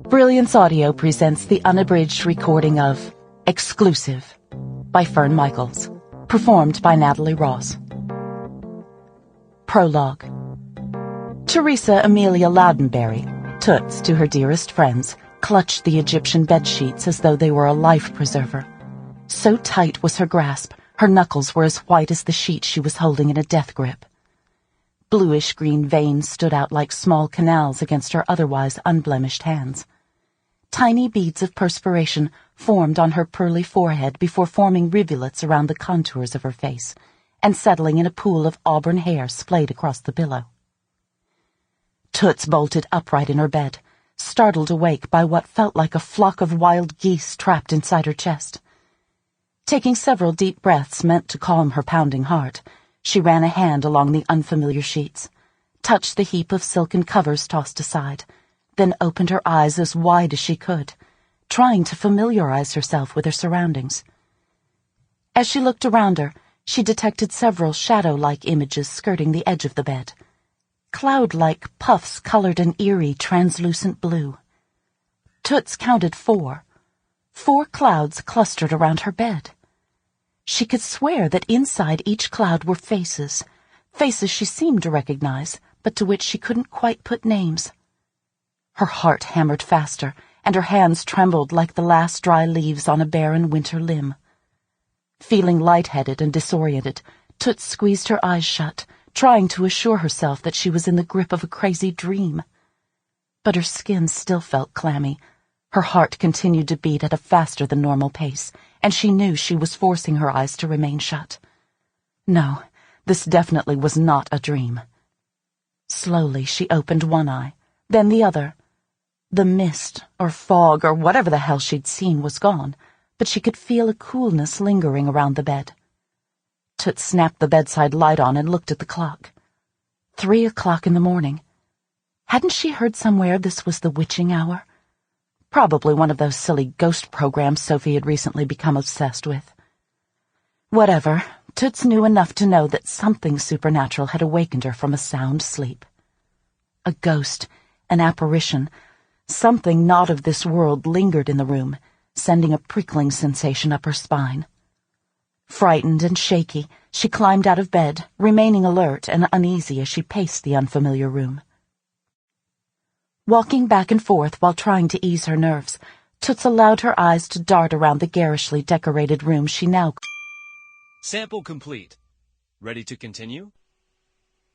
Brilliance Audio presents the unabridged recording of Exclusive by Fern Michaels, performed by Natalie Ross. Prologue. Teresa Amelia Loudenberry, Toots to her dearest friends, clutched the Egyptian bedsheets as though they were a life preserver. So tight was her grasp, her knuckles were as white as the sheet she was holding in a death grip. Bluish-green veins stood out like small canals against her otherwise unblemished hands. Tiny beads of perspiration formed on her pearly forehead before forming rivulets around the contours of her face and settling in a pool of auburn hair splayed across the pillow. Toots bolted upright in her bed, startled awake by what felt like a flock of wild geese trapped inside her chest. Taking several deep breaths meant to calm her pounding heart, she ran a hand along the unfamiliar sheets, touched the heap of silken covers tossed aside, then opened her eyes as wide as she could, trying to familiarize herself with her surroundings. As she looked around her, she detected several shadow-like images skirting the edge of the bed. Cloud-like puffs colored an eerie, translucent blue. Toots counted 4. 4 clouds clustered around her bed. She could swear that inside each cloud were faces she seemed to recognize, but to which she couldn't quite put names. Her heart hammered faster, and her hands trembled like the last dry leaves on a barren winter limb. Feeling lightheaded and disoriented, Toots squeezed her eyes shut, trying to assure herself that she was in the grip of a crazy dream. But her skin still felt clammy. Her heart continued to beat at a faster than normal pace, and she knew she was forcing her eyes to remain shut. No, this definitely was not a dream. Slowly she opened one eye, then the other. The mist, or fog, or whatever the hell she'd seen was gone, but she could feel a coolness lingering around the bed. Toots snapped the bedside light on and looked at the clock. 3 o'clock in the morning. Hadn't she heard somewhere this was the witching hour? Probably one of those silly ghost programs Sophie had recently become obsessed with. Whatever, Toots knew enough to know that something supernatural had awakened her from a sound sleep. A ghost, an apparition, something not of this world lingered in the room, sending a prickling sensation up her spine. Frightened and shaky, she climbed out of bed, remaining alert and uneasy as she paced the unfamiliar room. Walking back and forth while trying to ease her nerves, Toots allowed her eyes to dart around the garishly decorated room she now... Sample complete. Ready to continue?